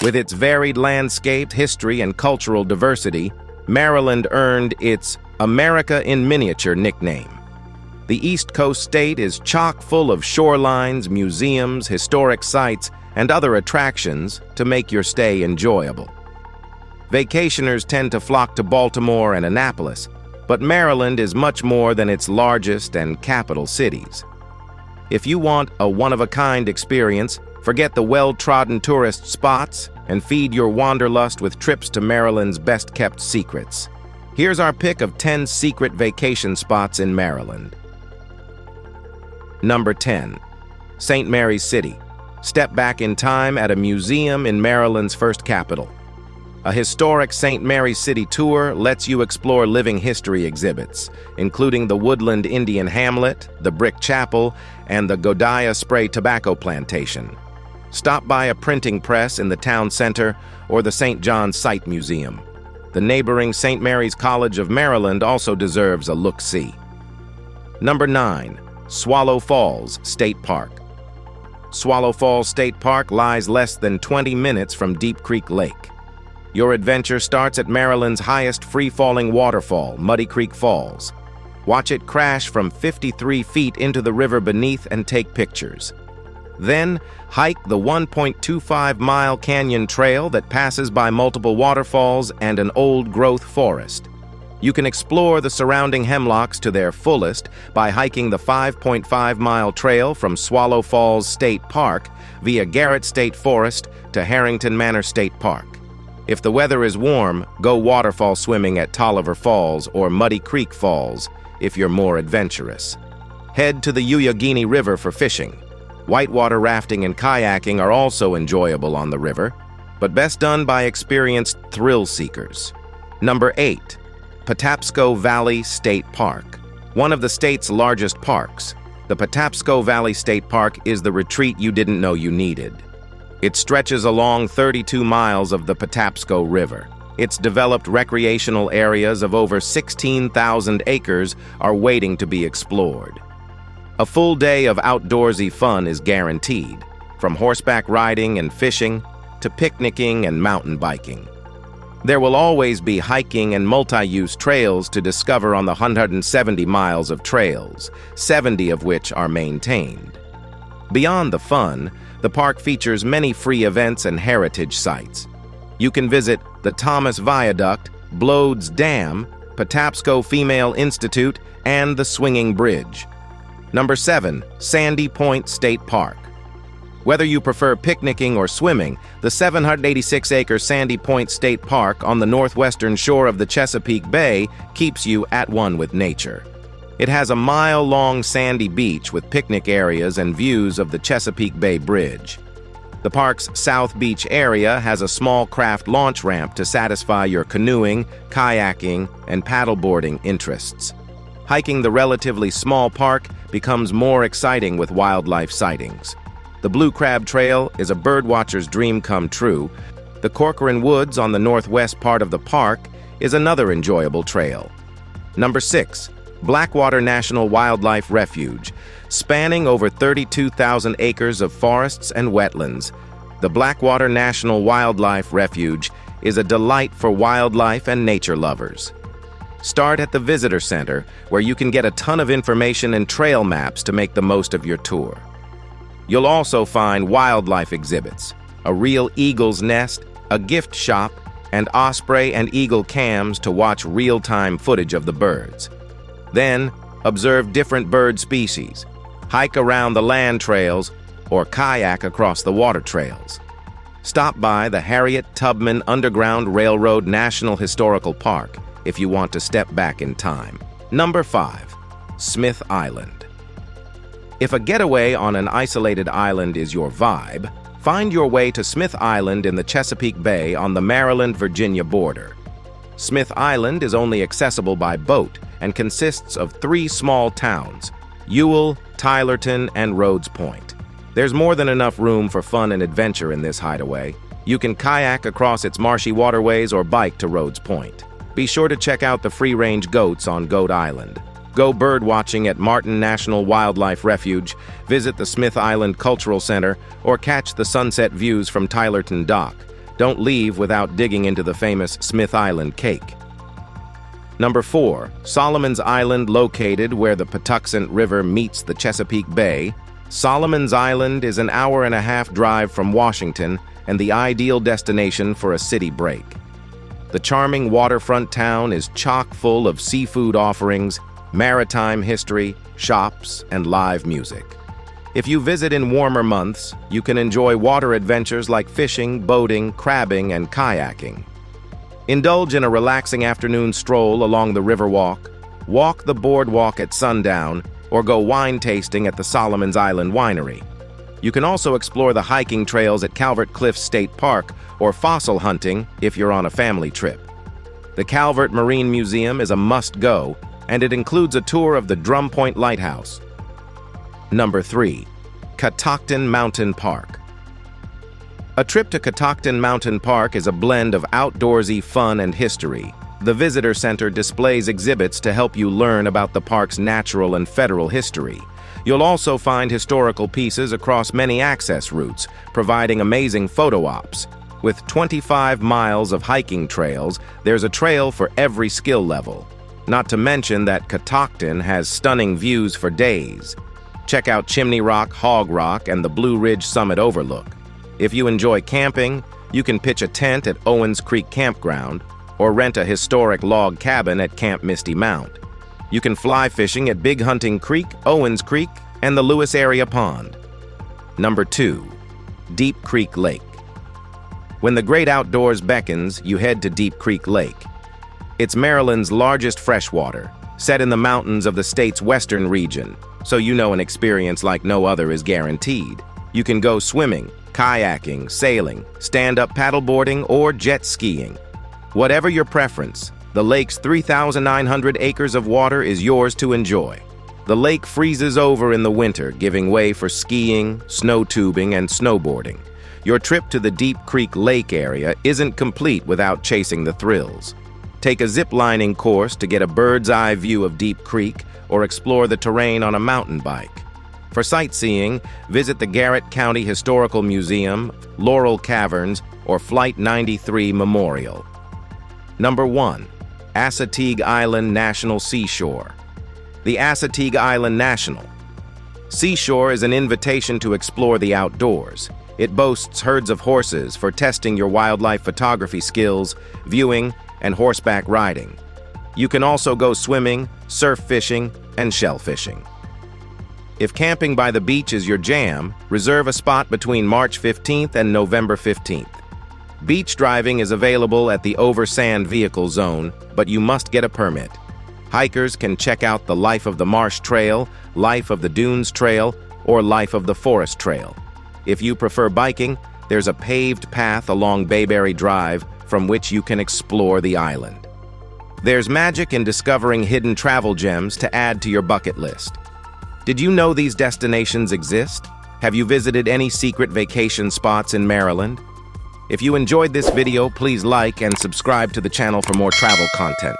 With its varied landscape, history, and cultural diversity, Maryland earned its America in Miniature nickname. The East Coast state is chock full of shorelines, museums, historic sites, and other attractions to make your stay enjoyable. Vacationers tend to flock to Baltimore and Annapolis, but Maryland is much more than its largest and capital cities. If you want a one-of-a-kind experience, forget the well-trodden tourist spots and feed your wanderlust with trips to Maryland's best-kept secrets. Here's our pick of 10 secret vacation spots in Maryland. Number 10. St. Mary's City. Step back in time at a museum in Maryland's first capital. A historic St. Mary's City tour lets you explore living history exhibits, including the Woodland Indian Hamlet, the Brick Chapel, and the Godiah Spray Tobacco Plantation. Stop by a printing press in the town center or the St. John's Site Museum. The neighboring St. Mary's College of Maryland also deserves a look-see. Number 9. Swallow Falls State Park. Swallow Falls State Park lies less than 20 minutes from Deep Creek Lake. Your adventure starts at Maryland's highest free-falling waterfall, Muddy Creek Falls. Watch it crash from 53 feet into the river beneath and take pictures. Then, hike the 1.25-mile canyon trail that passes by multiple waterfalls and an old-growth forest. You can explore the surrounding hemlocks to their fullest by hiking the 5.5-mile trail from Swallow Falls State Park via Garrett State Forest to Harrington Manor State Park. If the weather is warm, go waterfall swimming at Tolliver Falls or Muddy Creek Falls if you're more adventurous. Head to the Youghiogheny River for fishing. Whitewater rafting and kayaking are also enjoyable on the river, but best done by experienced thrill seekers. Number 8. Patapsco Valley State Park. One of the state's largest parks, the Patapsco Valley State Park is the retreat you didn't know you needed. It stretches along 32 miles of the Patapsco River. Its developed recreational areas of over 16,000 acres are waiting to be explored. A full day of outdoorsy fun is guaranteed, from horseback riding and fishing to picnicking and mountain biking. There will always be hiking and multi-use trails to discover on the 170 miles of trails, 70 of which are maintained. Beyond the fun, the park features many free events and heritage sites. You can visit the Thomas Viaduct, Blode's Dam, Patapsco Female Institute, and the Swinging Bridge. Number 7. Sandy Point State Park. Whether you prefer picnicking or swimming, the 786-acre Sandy Point State Park on the northwestern shore of the Chesapeake Bay keeps you at one with nature. It has a mile-long sandy beach with picnic areas and views of the Chesapeake Bay Bridge. The park's South Beach area has a small craft launch ramp to satisfy your canoeing, kayaking, and paddleboarding interests. Hiking the relatively small park becomes more exciting with wildlife sightings. The Blue Crab Trail is a birdwatcher's dream come true. The Corcoran Woods on the northwest part of the park is another enjoyable trail. Number 6. Blackwater National Wildlife Refuge. Spanning over 32,000 acres of forests and wetlands, the Blackwater National Wildlife Refuge is a delight for wildlife and nature lovers. Start at the Visitor Center, where you can get a ton of information and trail maps to make the most of your tour. You'll also find wildlife exhibits, a real eagle's nest, a gift shop, and osprey and eagle cams to watch real-time footage of the birds. Then, observe different bird species, hike around the land trails, or kayak across the water trails. Stop by the Harriet Tubman Underground Railroad National Historical Park if you want to step back in time. Number 5. Smith Island. If a getaway on an isolated island is your vibe, find your way to Smith Island in the Chesapeake Bay on the Maryland-Virginia border. Smith Island is only accessible by boat and consists of 3 small towns, Ewell, Tylerton, and Rhodes Point. There's more than enough room for fun and adventure in this hideaway. You can kayak across its marshy waterways or bike to Rhodes Point. Be sure to check out the free-range goats on Goat Island. Go bird watching at Martin National Wildlife Refuge, visit the Smith Island Cultural Center, or catch the sunset views from Tylerton Dock. Don't leave without digging into the famous Smith Island cake. Number 4. Solomon's Island, located where the Patuxent River meets the Chesapeake Bay. Solomon's Island is an hour-and-a-half drive from Washington and the ideal destination for a city break. The charming waterfront town is chock full of seafood offerings, maritime history, shops, and live music. If you visit in warmer months, you can enjoy water adventures like fishing, boating, crabbing, and kayaking. Indulge in a relaxing afternoon stroll along the Riverwalk, walk the boardwalk at sundown, or go wine tasting at the Solomon's Island Winery. You can also explore the hiking trails at Calvert Cliffs State Park or fossil hunting if you're on a family trip. The Calvert Marine Museum is a must-go, and it includes a tour of the Drum Point Lighthouse. Number 3. Catoctin Mountain Park. A trip to Catoctin Mountain Park is a blend of outdoorsy fun and history. The visitor center displays exhibits to help you learn about the park's natural and federal history. You'll also find historical pieces across many access routes, providing amazing photo ops. With 25 miles of hiking trails, there's a trail for every skill level. Not to mention that Catoctin has stunning views for days. Check out Chimney Rock, Hog Rock, and the Blue Ridge Summit Overlook. If you enjoy camping, you can pitch a tent at Owens Creek Campground or rent a historic log cabin at Camp Misty Mount. You can fly fishing at Big Hunting Creek, Owens Creek, and the Lewis Area Pond. Number 2. Deep Creek Lake. When the great outdoors beckons, you head to Deep Creek Lake. It's Maryland's largest freshwater, set in the mountains of the state's western region, so you know an experience like no other is guaranteed. You can go swimming, kayaking, sailing, stand-up paddleboarding, or jet skiing. Whatever your preference, the lake's 3,900 acres of water is yours to enjoy. The lake freezes over in the winter, giving way for skiing, snow tubing, and snowboarding. Your trip to the Deep Creek Lake area isn't complete without chasing the thrills. Take a zip-lining course to get a bird's-eye view of Deep Creek or explore the terrain on a mountain bike. For sightseeing, visit the Garrett County Historical Museum, Laurel Caverns, or Flight 93 Memorial. Number 1. Assateague Island National Seashore. The Assateague Island National Seashore is an invitation to explore the outdoors. It boasts herds of horses for testing your wildlife photography skills, viewing, and horseback riding. You can also go swimming, surf fishing, and shell fishing. If camping by the beach is your jam, reserve a spot between March 15th and November 15th. Beach driving is available at the Over Sand Vehicle Zone, but you must get a permit. Hikers can check out the Life of the Marsh Trail, Life of the Dunes Trail, or Life of the Forest Trail. If you prefer biking, there's a paved path along Bayberry Drive from which you can explore the island. There's magic in discovering hidden travel gems to add to your bucket list. Did you know these destinations exist? Have you visited any secret vacation spots in Maryland? If you enjoyed this video, please like and subscribe to the channel for more travel content.